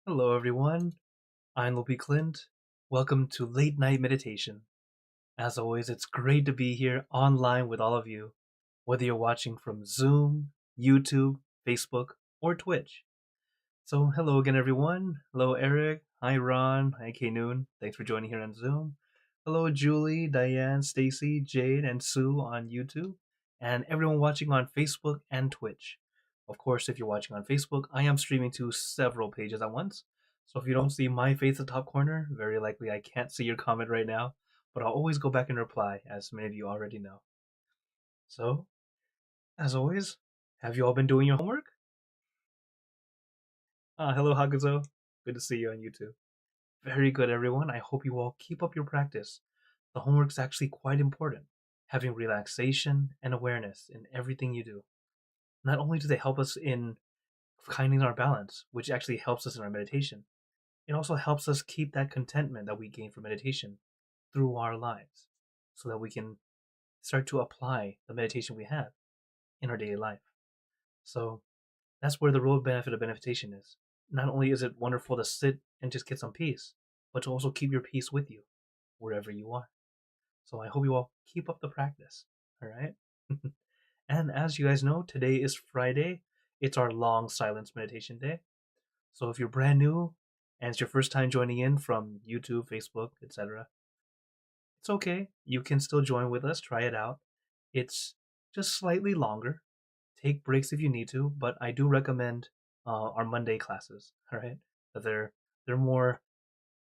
Hello, everyone. I'm Lopi Clint. Welcome to Late Night Meditation. As always, it's great to be here online with all of you, whether you're watching from Zoom, YouTube, Facebook, or Twitch. So, hello again, everyone. Hello, Eric. Hi, Ron. Hi, K Noon. Thanks for joining here on Zoom. Hello, Julie, Diane, Stacy, Jade, and Sue on YouTube, and everyone watching on Facebook and Twitch. Of course, if you're watching on Facebook, I am streaming to several pages at once. So if you don't see my face at the top corner, very likely I can't see your comment right now, but I'll always go back and reply, as many of you already know. So, as always, have you all been doing your homework? Hello, Hakuzo. Good to see you on YouTube. Very good, everyone. I hope you all keep up your practice. The homework's actually quite important. Having relaxation and awareness in everything you do. Not only do they help us in finding our balance, which actually helps us in our meditation, it also helps us keep that contentment that we gain from meditation through our lives so that we can start to apply the meditation we have in our daily life. So that's where the real benefit of meditation is. Not only is it wonderful to sit and just get some peace, but to also keep your peace with you wherever you are. So I hope you all keep up the practice. All right. And as you guys know, today is Friday. It's our long silence meditation day. So if you're brand new and it's your first time joining in from YouTube, Facebook, etc., it's okay. You can still join with us. Try it out. It's just slightly longer. Take breaks if you need to, but I do recommend our Monday classes. All right, they're more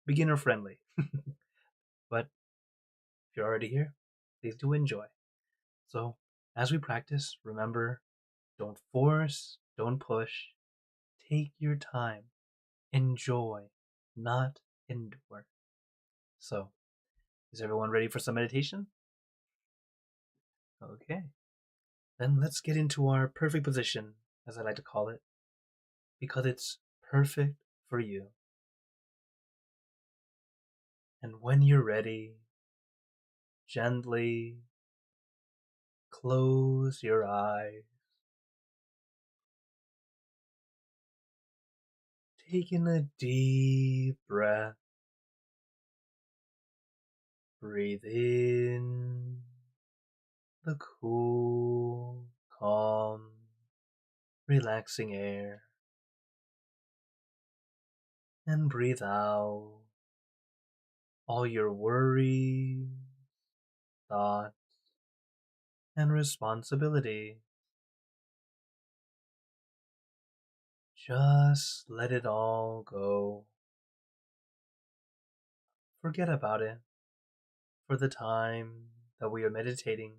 beginner friendly. But if you're already here, please do enjoy. So as we practice, remember, don't force, don't push. Take your time. Enjoy, not endure. So, is everyone ready for some meditation? Okay. Then let's get into our perfect position, as I like to call it, because it's perfect for you. And when you're ready, gently close your eyes. Take in a deep breath. Breathe in the cool, calm, relaxing air. And breathe out all your worries, thoughts, and responsibility. Just let it all go. Forget about it for the time that we are meditating.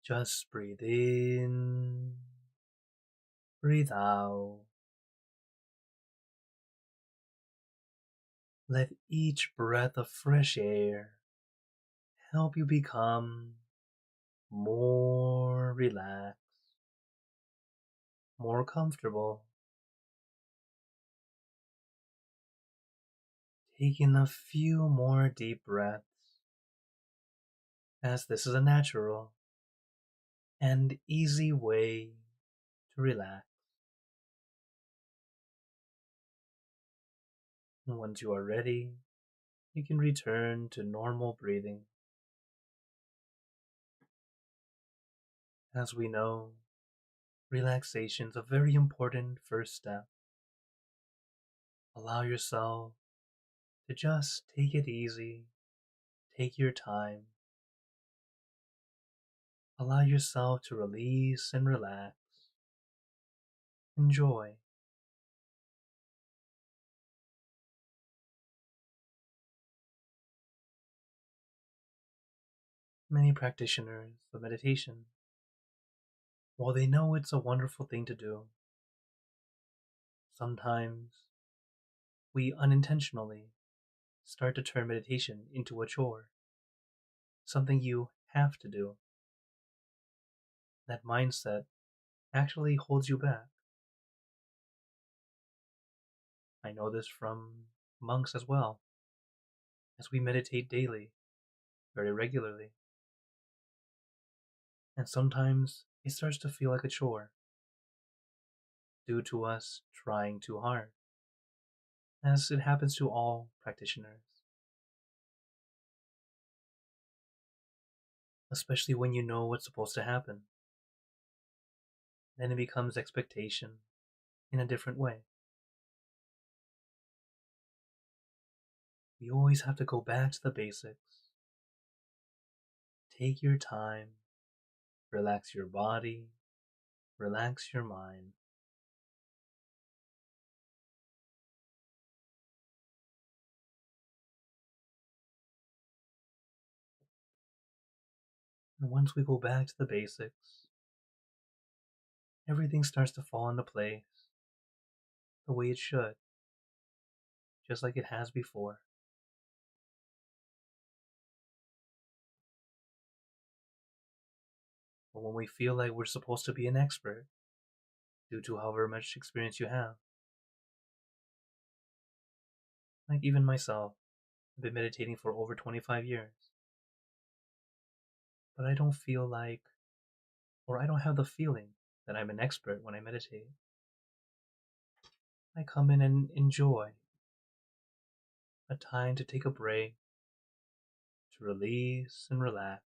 Just breathe in, breathe out. Let each breath of fresh air help you become more relaxed, more comfortable. Take in a few more deep breaths, as this is a natural and easy way to relax. And once you are ready, you can return to normal breathing. As we know, relaxation is a very important first step. Allow yourself to just take it easy, take your time. Allow yourself to release and relax. Enjoy. Many practitioners of meditation, while they know it's a wonderful thing to do, sometimes we unintentionally start to turn meditation into a chore, something you have to do. That mindset actually holds you back. I know this from monks as well, as we meditate daily, very regularly. And sometimes it starts to feel like a chore. due to us trying too hard, as it happens to all practitioners, especially when you know what's supposed to happen. Then it becomes expectation in a different way. We always have to go back to the basics. Take your time, relax your body, relax your mind. And once we go back to the basics, everything starts to fall into place the way it should, just like it has before. But when we feel like we're supposed to be an expert, due to however much experience you have, like even myself, I've been meditating for over 25 years, but I don't feel like, or I don't have the feeling that I'm an expert when I meditate. I come in and enjoy a time to take a break, to release and relax.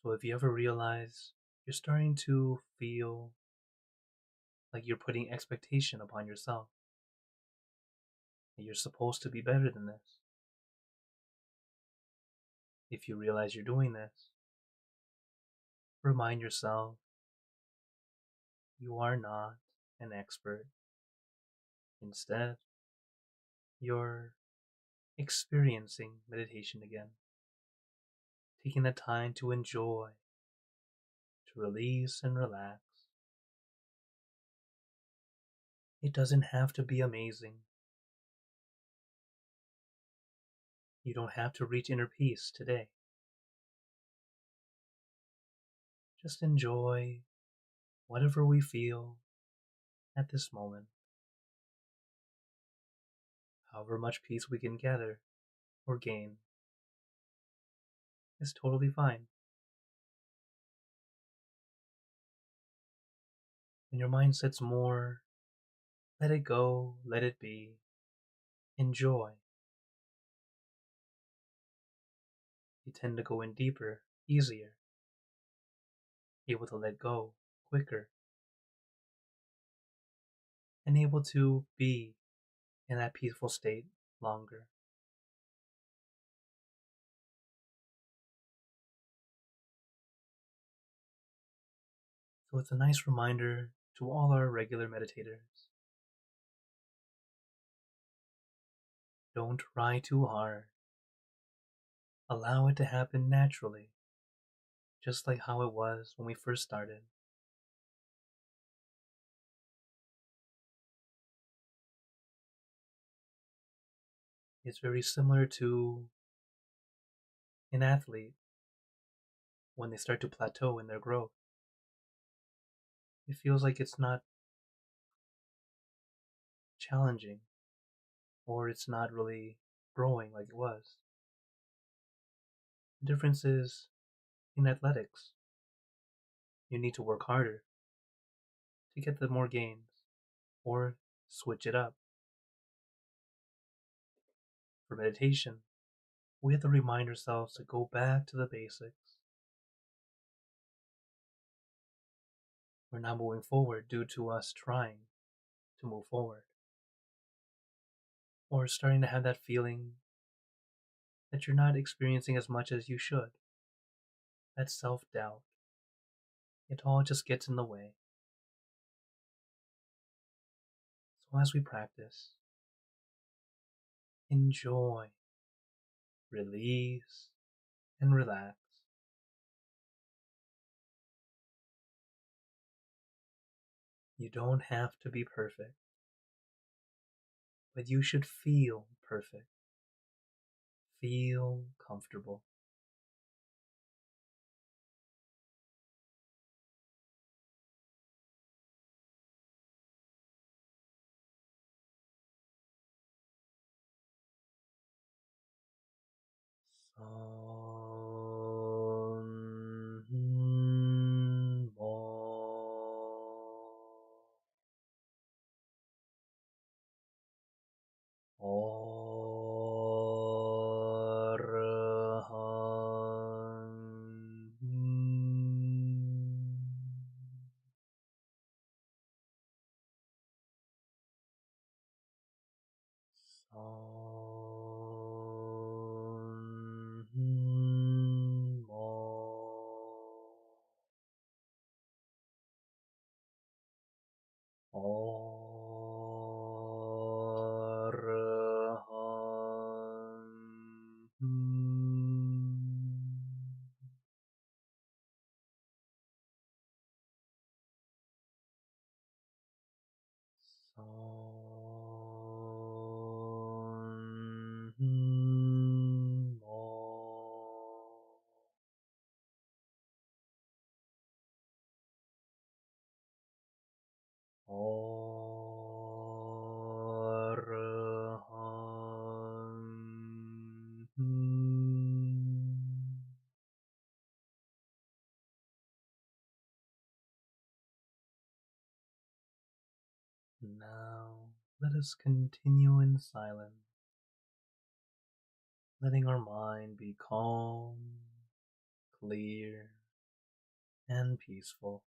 So if you ever realize you're starting to feel like you're putting expectation upon yourself, that you're supposed to be better than this, if you realize you're doing this, remind yourself you are not an expert. Instead, you're experiencing meditation again, taking the time to enjoy, to release and relax. It doesn't have to be amazing. You don't have to reach inner peace today. Just enjoy whatever we feel at this moment. However much peace we can gather or gain is totally fine. When your mind sets more, let it go, let it be, enjoy. You tend to go in deeper, easier, able to let go quicker, and able to be in that peaceful state longer. So it's a nice reminder to all our regular meditators. Don't try too hard. Allow it to happen naturally, just like how it was when we first started. It's very similar to an athlete when they start to plateau in their growth. It feels like it's not challenging, or it's not really growing like it was. The difference is in athletics, you need to work harder to get the more gains, or switch it up. For meditation, we have to remind ourselves to go back to the basics. We're not moving forward due to us trying to move forward, or starting to have that feeling that you're not experiencing as much as you should. That self-doubt. It all just gets in the way. So as we practice, enjoy, release, and relax. You don't have to be perfect, but you should feel perfect. Feel comfortable. Om Now, let us continue in silence, letting our mind be calm, clear, and peaceful.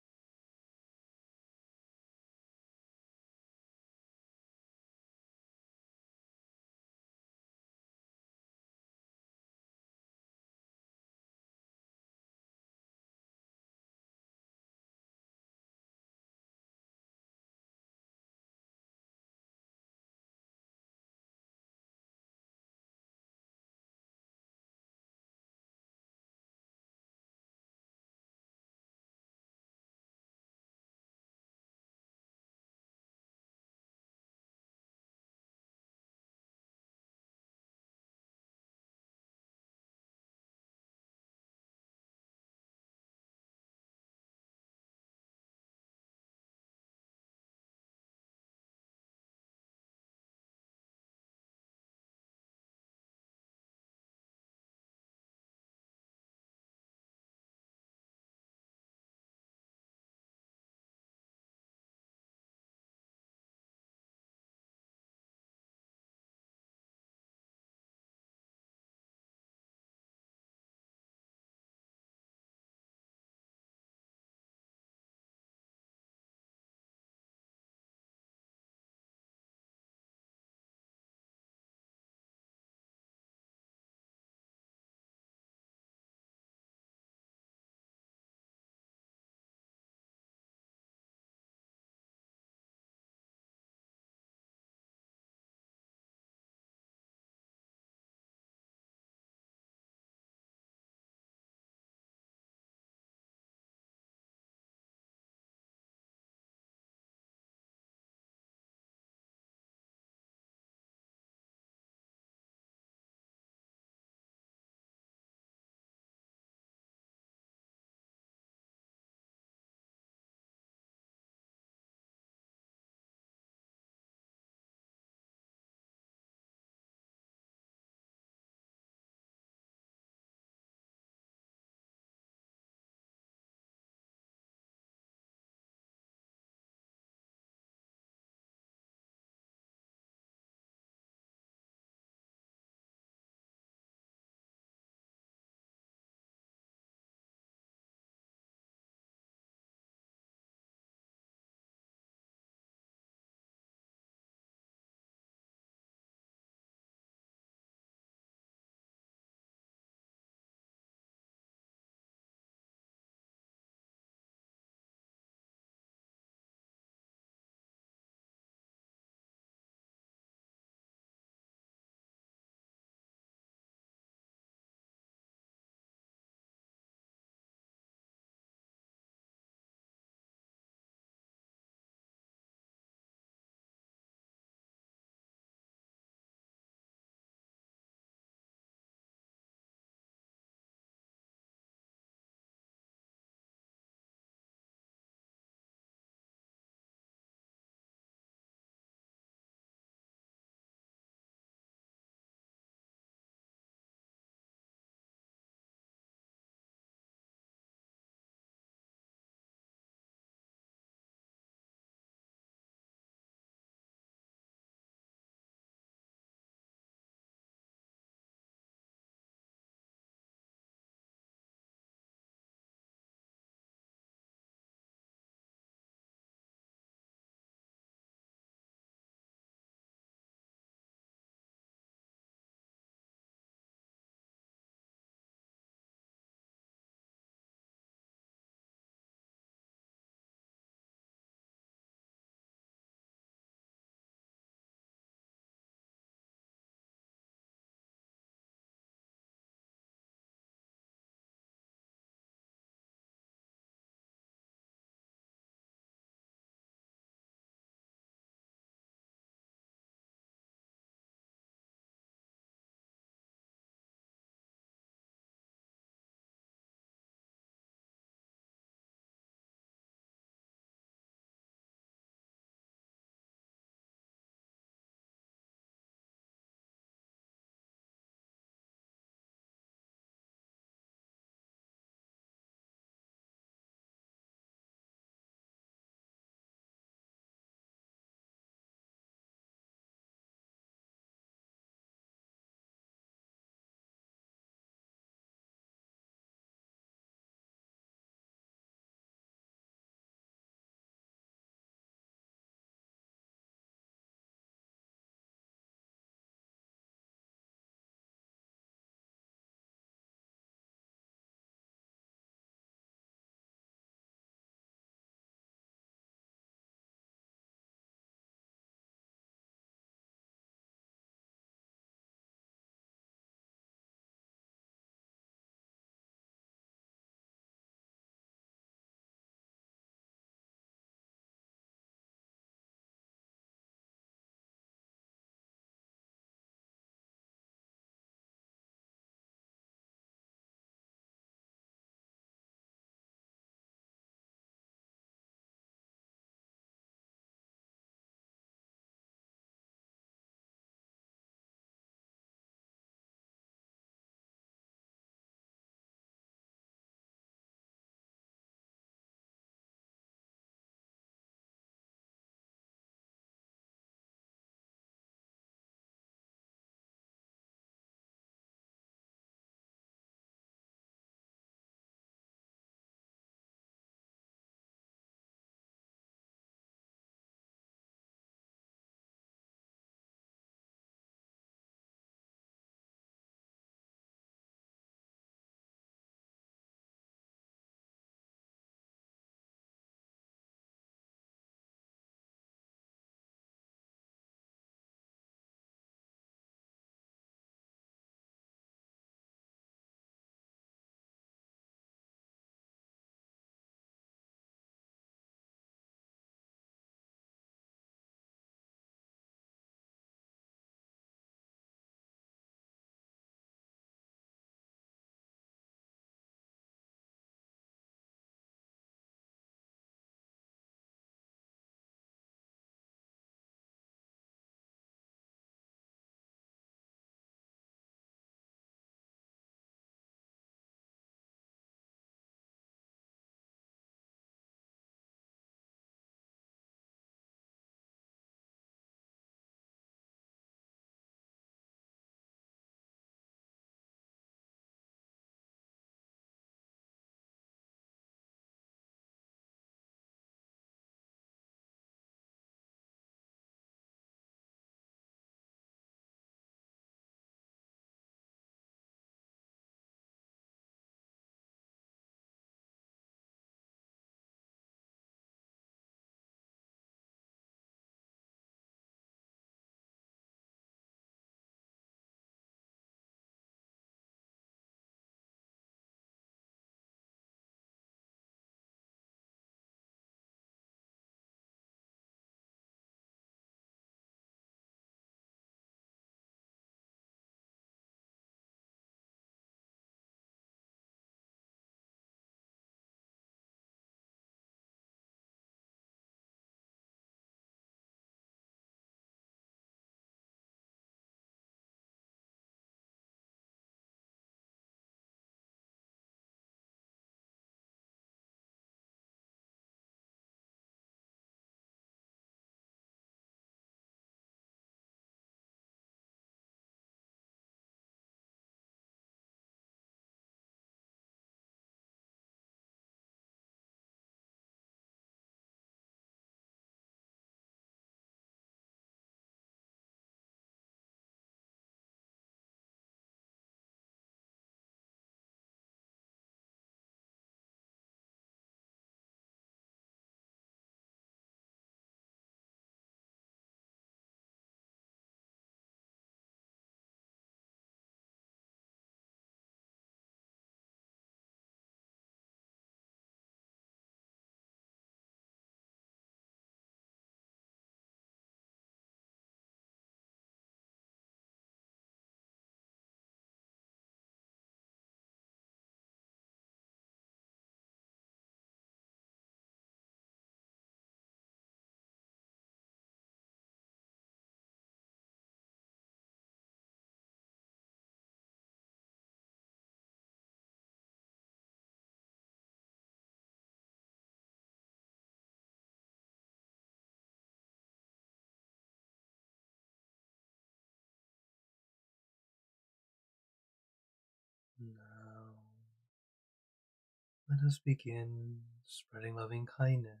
Let us begin spreading loving kindness.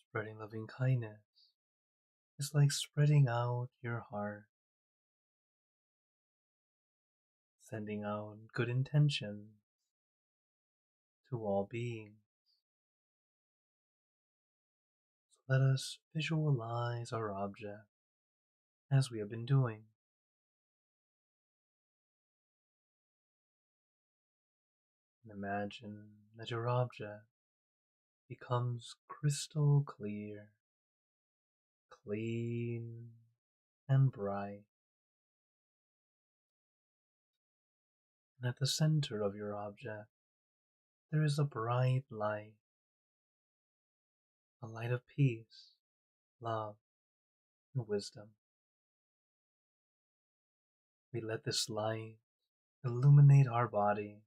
Spreading loving kindness is like spreading out your heart, sending out good intentions to all beings. So let us visualize our object as we have been doing. And imagine that your object becomes crystal clear, clean, and bright. And at the center of your object, there is a bright light, a light of peace, love, and wisdom. We let this light illuminate our body,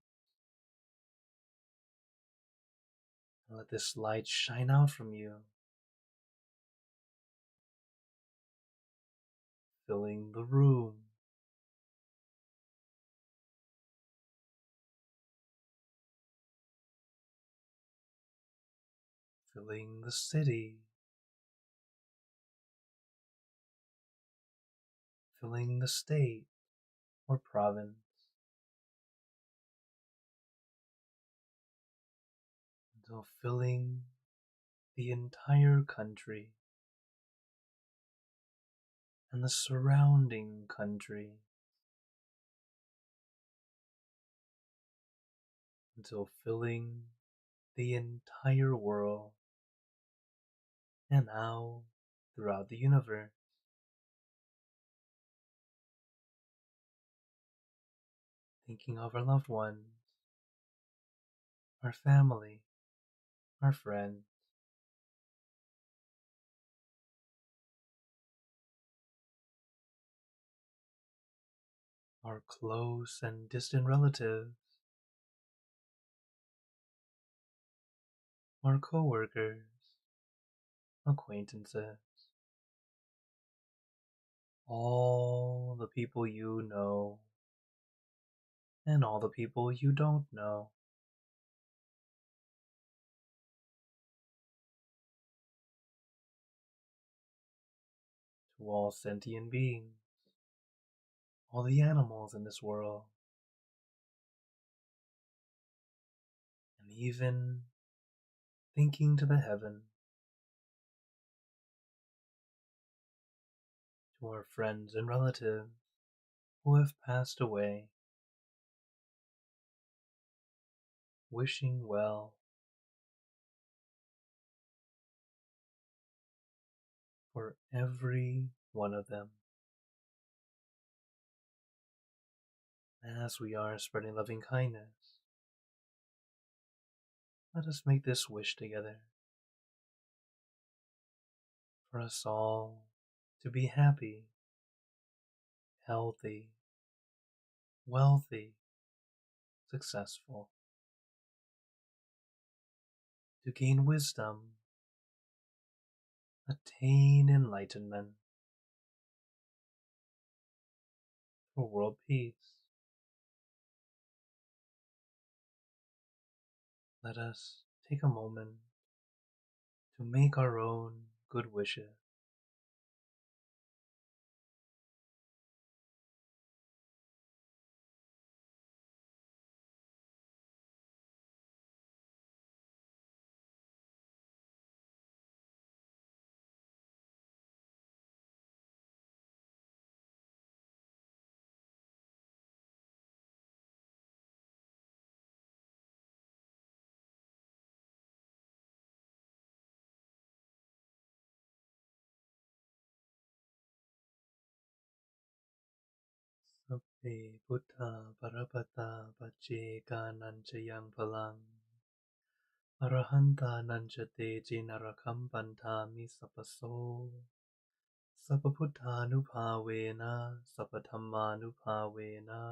and let this light shine out from you, filling the room, filling the city, filling the state or province, until filling the entire country and the surrounding country, until filling the entire world and now throughout the universe. Thinking of our loved ones, our family, our friends, our close and distant relatives, our co-workers, acquaintances, all the people you know, and all the people you don't know. To all sentient beings, all the animals in this world, and even thinking to the heaven, to our friends and relatives who have passed away, wishing well for every one of them. As we are spreading loving kindness, let us make this wish together for us all to be happy, healthy, wealthy, successful, to gain wisdom, attain enlightenment, for world peace. Let us take a moment to make our own good wishes. Sabbe Buddha Parapata Paccheka Nanchayang Palang Arahanta Nanchate Jinarakam Pantami Sapaso Sapaputanupavena Sapathammanupavena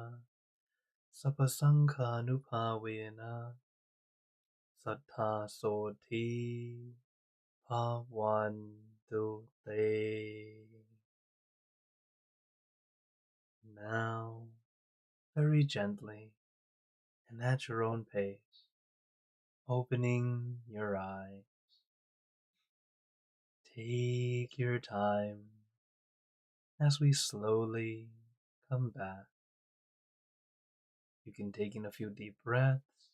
Sapasanghanupavena Sattha Soti Bhavantu Te. Now, very gently, and at your own pace, opening your eyes. Take your time as we slowly come back. You can take in a few deep breaths,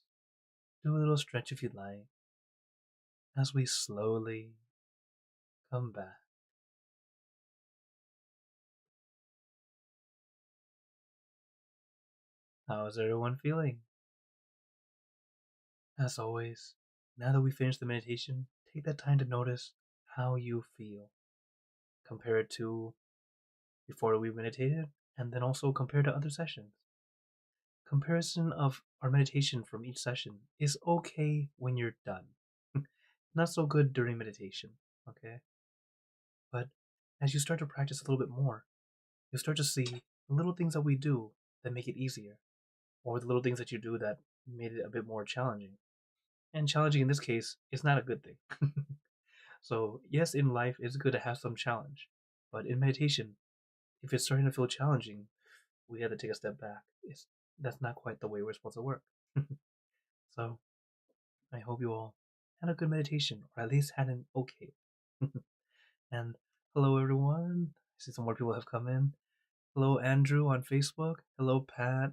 do a little stretch if you'd like, as we slowly come back. How is everyone feeling? As always, now that we finish the meditation, take that time to notice how you feel. Compare it to before we meditated, and then also compare to other sessions. Comparison of our meditation from each session is okay when you're done. Not so good during meditation, okay? But as you start to practice a little bit more, you'll start to see the little things that we do that make it easier, or the little things that you do that made it a bit more challenging. And challenging in this case is not a good thing. So, yes, in life, it's good to have some challenge. But in meditation, if it's starting to feel challenging, we have to take a step back. That's not quite the way we're supposed to work. So, I hope you all had a good meditation, or at least had an okay. And hello, everyone. I see some more people have come in. Hello, Andrew on Facebook. Hello, Pat,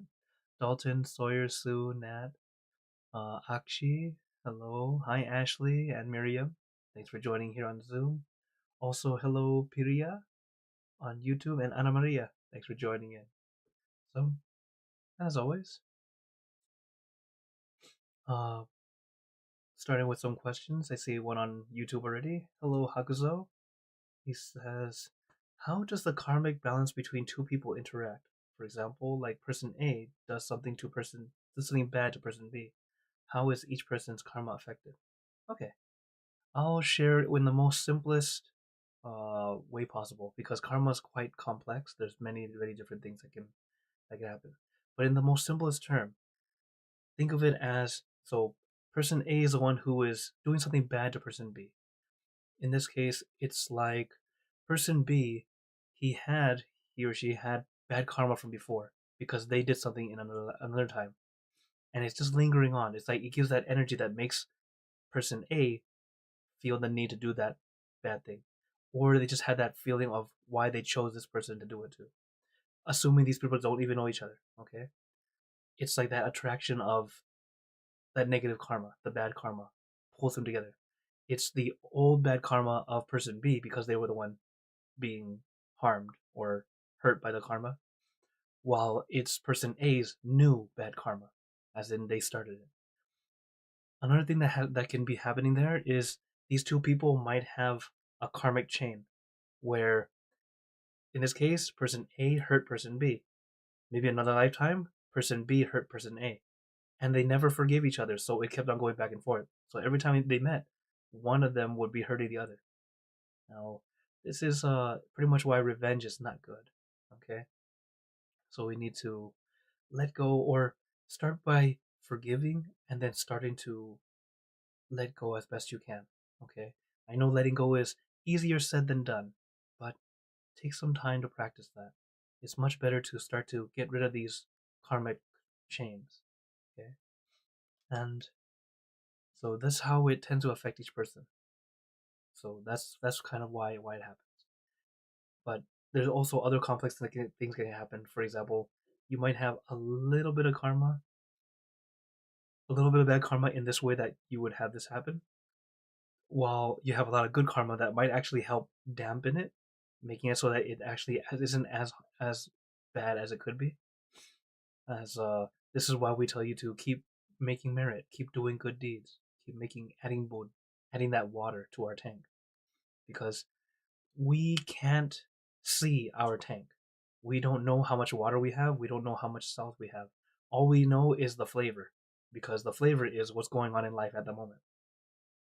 Dalton, Sawyer, Sue, Nat, Akshi. Hello. Hi, Ashley and Miriam. Thanks for joining here on Zoom. Also, hello, Piria on YouTube, and Ana Maria. Thanks for joining in. So, as always, uh, starting with some questions. I see one on YouTube already. Hello, Hakuzo. He says, how does the karmic balance between two people interact? For example, like person A does something bad to person B. How is each person's karma affected? Okay, I'll share it in the most simplest way possible because karma is quite complex. There's many different things that can happen. But in the most simplest term, think of it as so person A is the one who is doing something bad to person B. In this case, it's like person B, he or she had bad karma from before because they did something in another time, and it's just lingering on. It's like it gives that energy that makes person A feel the need to do that bad thing, or they just had that feeling of why they chose this person to do it to. Assuming these people don't even know each other, okay? It's like that attraction of that negative karma, the bad karma, pulls them together. It's the old bad karma of person B because they were the one being harmed or hurt by the karma, while it's person A's new bad karma, as in they started it. Another thing that can be happening there is these two people might have a karmic chain where, in this case, person A hurt person B. Maybe another lifetime, person B hurt person A, and they never forgave each other, so it kept on going back and forth. So every time they met, one of them would be hurting the other. Now, this is pretty much why revenge is not good. Okay, so we need to let go or start by forgiving and then starting to let go as best you can. Okay, I know letting go is easier said than done, but take some time to practice that. It's much better to start to get rid of these karmic chains. Okay, and so that's how it tends to affect each person. So that's kind of why it happens. But there's also other complex things can happen. For example, you might have a little bit of karma, a little bit of bad karma in this way that you would have this happen, while you have a lot of good karma that might actually help dampen it, making it so that it actually isn't as bad as it could be. As this is why we tell you to keep making merit, keep doing good deeds, keep adding bod, adding that water to our tank, because we can't see our tank. We don't know how much water we have. We don't know how much salt we have. All we know is the flavor, because the flavor is what's going on in life at the moment.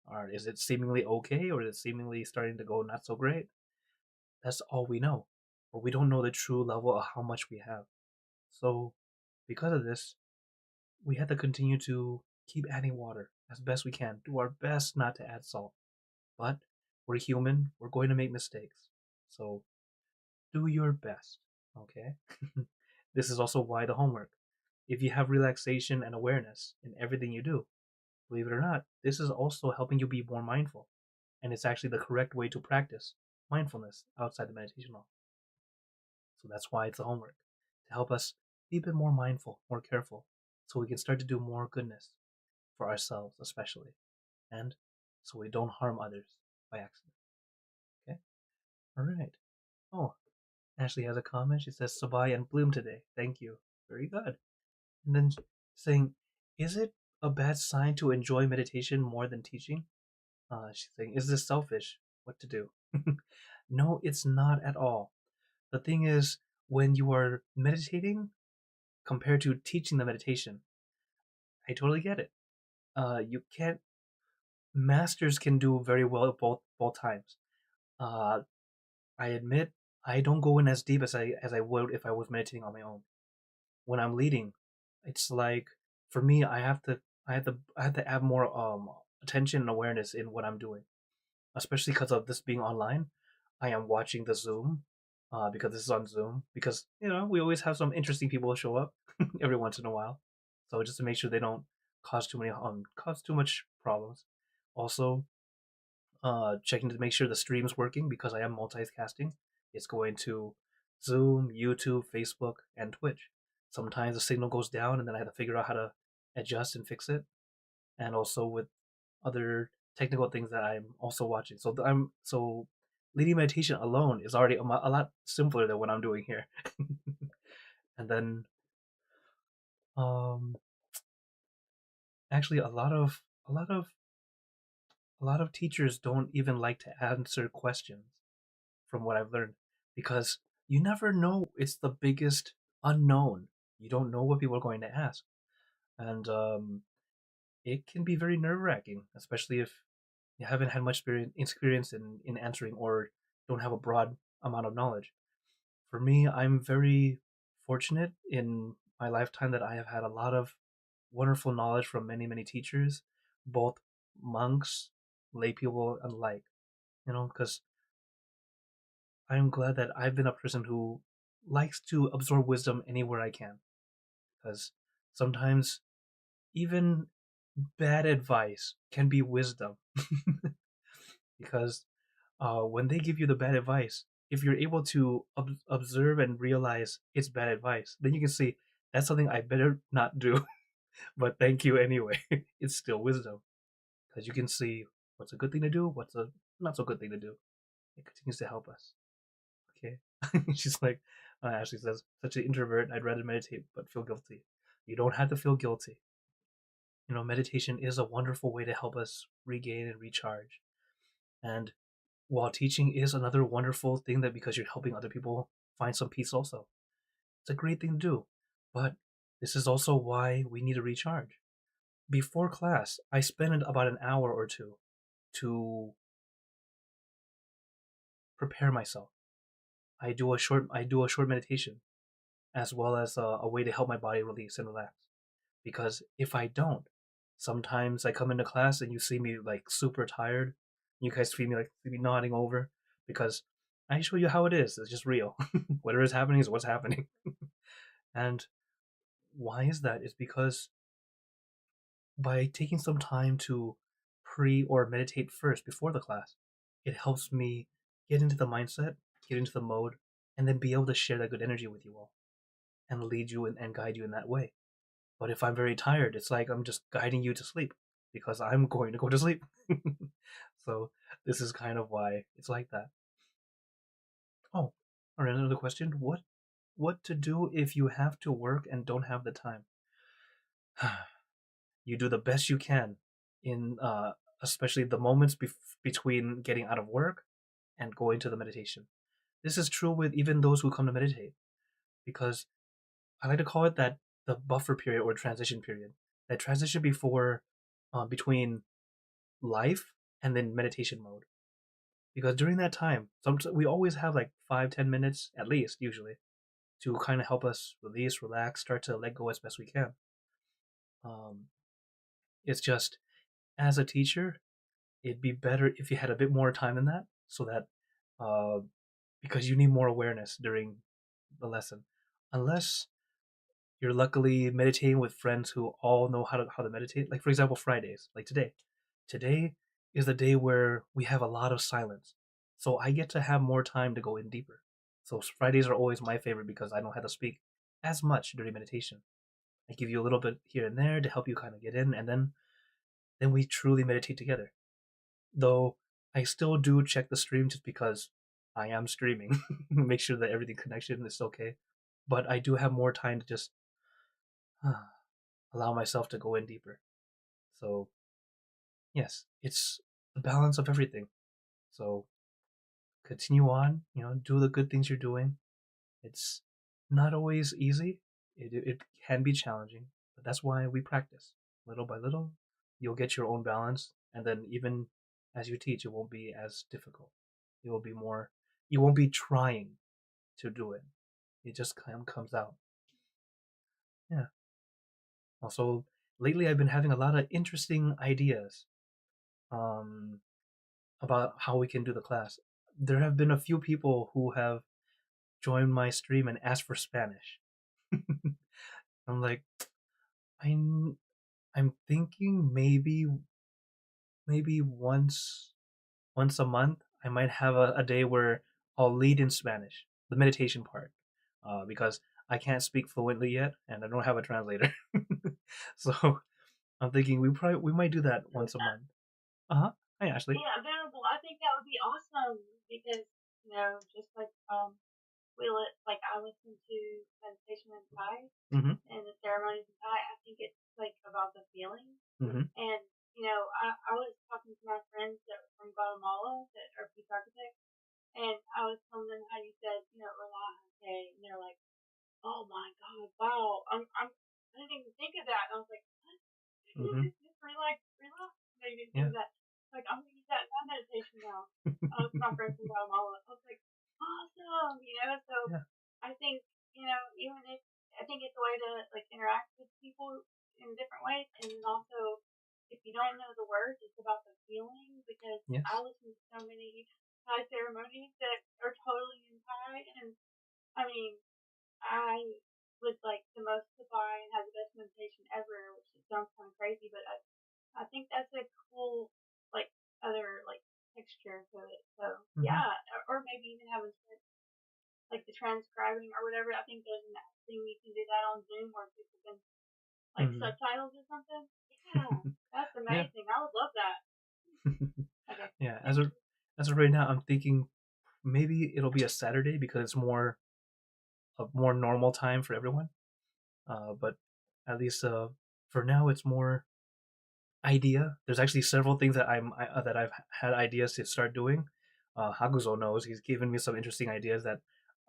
Or is it seemingly okay, or is it seemingly starting to go not so great? That's all we know. But we don't know the true level of how much we have. So, because of this, we have to continue to keep adding water as best we can. Do our best not to add salt. But we're human, we're going to make mistakes. So, do your best, okay? This is also why the homework. if you have relaxation and awareness in everything you do, believe it or not, this is also helping you be more mindful. And it's actually the correct way to practice mindfulness outside the meditation law. So that's why it's a homework, to help us be a bit more mindful, more careful, so we can start to do more goodness for ourselves, especially, and so we don't harm others by accident. Okay? All right. Oh, Ashley has a comment. She says, Sabai and Bloom today. Thank you. Very good. And then saying, is it a bad sign to enjoy meditation more than teaching? She's saying, is this selfish? What to do? No, it's not at all. The thing is, when you are meditating compared to teaching the meditation, I totally get it. You can't. Masters can do very well at both times. Uh, I admit I don't go in as deep as I would if I was meditating on my own. When I'm leading, it's like for me, I have to add more attention and awareness in what I'm doing, especially because of this being online. I am watching the Zoom, because this is on Zoom. Because we always have some interesting people show up every once in a while, so just to make sure they don't cause too much problems. Also, checking to make sure the stream's working because I am multicasting. It's going to Zoom, YouTube, Facebook, and Twitch. Sometimes the signal goes down, and then I have to figure out how to adjust and fix it. And also with other technical things that I'm also watching. So leading meditation alone is already a lot simpler than what I'm doing here. And then um, actually a lot of teachers don't even like to answer questions from what I've learned, because you never know. It's the biggest unknown. You don't know what people are going to ask, and it can be very nerve wracking, especially if you haven't had much experience in answering or don't have a broad amount of knowledge. For me, I'm very fortunate in my lifetime that I have had a lot of wonderful knowledge from many teachers, both monks, lay people alike. Because I'm glad that I've been a person who likes to absorb wisdom anywhere I can. Because sometimes even bad advice can be wisdom. Because when they give you the bad advice, if you're able to observe and realize it's bad advice, then you can see that's something I better not do. But thank you anyway. It's still wisdom because you can see what's a good thing to do, what's a not so good thing to do. It continues to help us. Okay. She's like, Ashley says, such an introvert, I'd rather meditate but feel guilty. You don't have to feel guilty. Meditation is a wonderful way to help us regain and recharge. And while teaching is another wonderful thing, that because you're helping other people find some peace also. It's a great thing to do. But this is also why we need to recharge. Before class, I spend about an hour or two to prepare myself. I do a short meditation as well as a way to help my body release and relax. Because if I don't, sometimes I come into class and you see me like super tired. You guys see me nodding over because I show you how it is. It's just real. Whatever is happening is what's happening. And why is that? It's because by taking some time to pre or meditate first before the class, it helps me get into the mindset, get into the mode, and then be able to share that good energy with you all and lead you and guide you in that way. But if I'm very tired, it's like I'm just guiding you to sleep because I'm going to go to sleep. So this is kind of why it's like that. Oh, all right, another question. What to do if you have to work and don't have the time? You do the best you can in especially the moments between getting out of work and going to the meditation. This is true with even those who come to meditate, because I like to call it that the buffer period or transition period. That transition between life and then meditation mode. Because during that time, we always have like 5-10 minutes at least, usually, to kind of help us release, relax, start to let go as best we can. Um, it's just as a teacher, it'd be better if you had a bit more time in that, so that uh, because you need more awareness during the lesson, unless you're luckily meditating with friends who all know how to meditate. Like for example, Fridays, like today. Today is the day where we have a lot of silence. So I get to have more time to go in deeper. So Fridays are always my favorite because I don't have to speak as much during meditation. I give you a little bit here and there to help you kind of get in, and then we truly meditate together. Though I still do check the stream just because I am streaming, make sure that everything connection is okay. But I do have more time to just allow myself to go in deeper. So yes, it's the balance of everything. So continue on, do the good things you're doing. It's not always easy. It can be challenging, but that's why we practice. Little by little, you'll get your own balance, and then even as you teach, it won't be as difficult. It will be more. You won't be trying to do it. It just kind of comes out. Yeah. Also, lately I've been having a lot of interesting ideas um, about how we can do the class. There have been a few people who have joined my stream and asked for Spanish. I'm like, I'm I'm thinking maybe once a month I might have a day where I'll lead in Spanish, the meditation part, because I can't speak fluently yet and I don't have a translator. So I'm thinking we might do that once a month. Uh huh. Hi Ashley. Yeah, available. I think that would be awesome because just like I listen to meditation in Thai Mm-hmm. and the ceremonies in Thai. I think it's like about the feeling. Mm-hmm. And I was talking to my friends that were from Guatemala that are peace architects, and I was telling them how you said relax, okay, and they're like, oh my god, wow, I didn't even think of that, and I was like, what? Mm-hmm. Just relax, relax. Made me think Yeah. of that. Like I'm gonna use that in my meditation now. My friend from Guatemala. I was like, awesome, So Yeah. I think even if I think it's a way to like interact with people in different ways, and then also if you don't know the words, it's about the feeling because I Yes. listen to so many Thai ceremonies that are totally in Thai, and I mean I was like the most Thai and had the best meditation ever, which sounds kind of crazy, but I think that's a cool like other like texture to it. So Mm-hmm. yeah, or maybe even having like the transcribing or whatever. I think there's an thing you can do that on Zoom where people can like Mm-hmm. subtitles or something. Yeah, that's Yeah. amazing. I would love that. Okay, Yeah. thank you. As of right now, I'm thinking maybe it'll be a Saturday because it's more a more normal time for everyone. But at least for now, it's more idea. There's actually several things that I've had ideas to start doing. Haguzo knows he's given me some interesting ideas that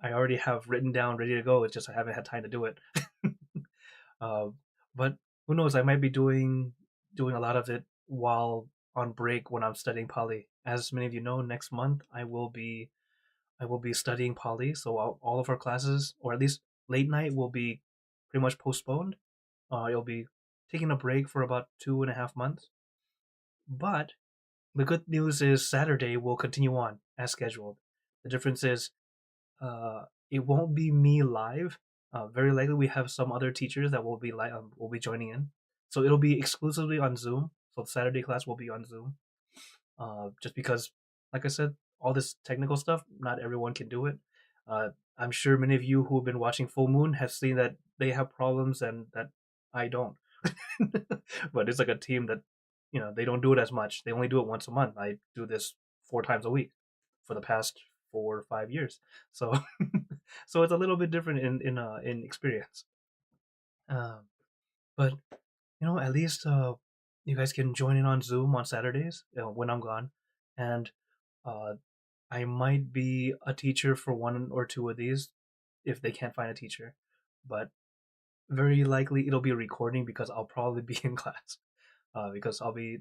I already have written down, ready to go. It's just I haven't had time to do it. uh, but who knows? I might be doing a lot of it while on break when I'm studying Pali. As many of you know, next month I will be studying Pali, so all of our classes, or at least late night, will be pretty much postponed. You'll be taking a break for about 2.5 months. But the good news is Saturday will continue on as scheduled. The difference is it won't be me live. Very likely we have some other teachers that will be joining in. So it'll be exclusively on Zoom. So the Saturday class will be on Zoom. Just because, like I said, all this technical stuff, not everyone can do it. Uh, I'm sure many of you who have been watching Full Moon have seen that they have problems and that I don't. But it's like a team that, they don't do it as much. They only do it once a month. I do this 4 times a week for the past 4 or 5 years. So, so it's a little bit different in experience. Um, but at least you guys can join in on Zoom on Saturdays when I'm gone, and uh, I might be a teacher for one or two of these if they can't find a teacher, but very likely it'll be a recording because I'll probably be in class because I'll be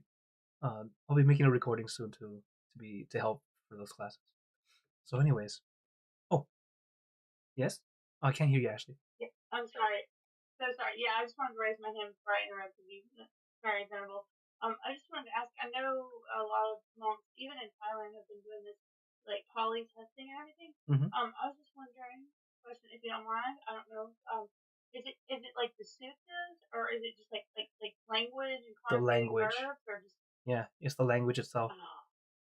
making a recording soon to help for those classes. So, anyways, oh yes, I can't hear you, Ashley. Yeah, I'm sorry. So sorry. Yeah, I just wanted to raise my hand before I interrupted you. Sorry, Venerable. I just wanted to ask. I know a lot of monks, even in Thailand, have been doing this like poly testing and everything. Mm-hmm. I was just wondering, question if you don't mind. I don't know. is it like the sutras, or is it just like language and The conjugating language. verbs, or just Yeah, it's the language itself. oh,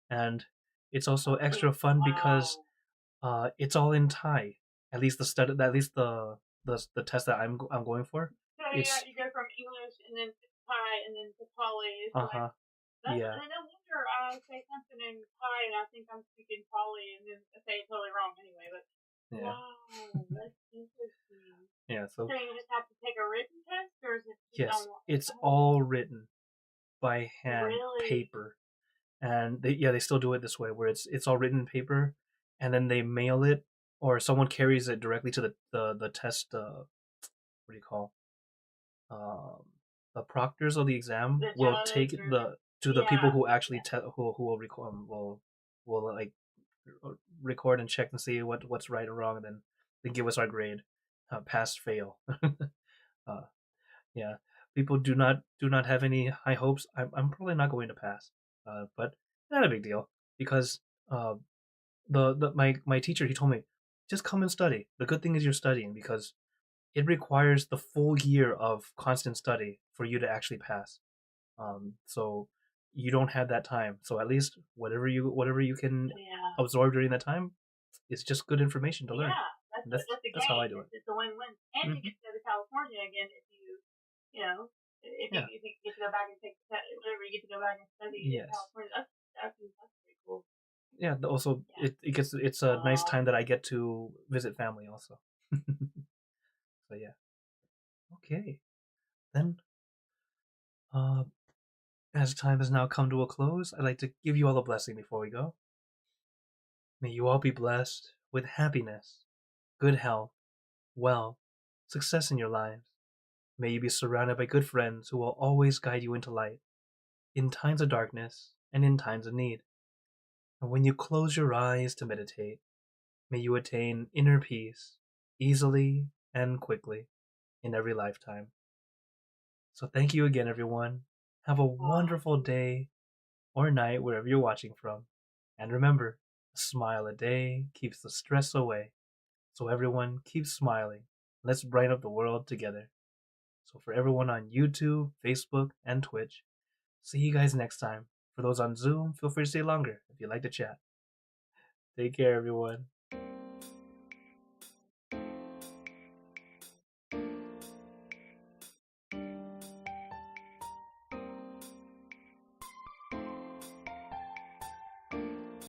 And it's also okay, extra fun because wow. it's all in Thai. At least the study, at least the test that I'm going for. So yeah, It's you go from English and then to Thai and then to Pali. It's like uh-huh. that's, Yeah. and no wonder I say something in Thai and I think I'm speaking Pali and then I say it totally wrong anyway. But Yeah. wow, that's interesting. Yeah, So so you just have to take a written test, or is it just yes, online? it's Oh, that's all written by hand, really, paper. And they still do it this way where it's all written in paper and then they mail it or someone carries it directly to the test what do you call um, the proctors of the exam the will judge take or the to the people yeah, who actually yeah, who will record will like record and check and see what's right or wrong and then they give us our grade, pass fail. uh, yeah, people do not have any high hopes. I'm probably not going to pass, but not a big deal because uh, my teacher he told me just come and study. The good thing is you're studying because it requires the full year of constant study for you to actually pass. So you don't have that time. So at least whatever you can yeah. absorb during that time, it's just good information to learn. Yeah, And that's that's a that's how I gain. do it. It's a win-win, and you Hmm. get to go to California again if you know Yeah. if you get to go back and take whatever you get to go back and study in Yes. California. That's pretty cool. Yeah. Also, Yeah. it's a nice time that I get to visit family also. So yeah. Okay. Then, uh, as time has now come to a close, I'd like to give you all a blessing before we go. May you all be blessed with happiness, good health, wealth, success in your lives. May you be surrounded by good friends who will always guide you into light, in times of darkness and in times of need. And when you close your eyes to meditate, may you attain inner peace easily and quickly in every lifetime. So thank you again, everyone. Have a wonderful Awesome. day or night wherever you're watching from. And remember, a smile a day keeps the stress away. So everyone, keep smiling. Let's brighten up the world together. So for everyone on YouTube, Facebook, and Twitch, see you guys next time. For those on Zoom, feel free to stay longer if you'd like to chat. Take care, everyone.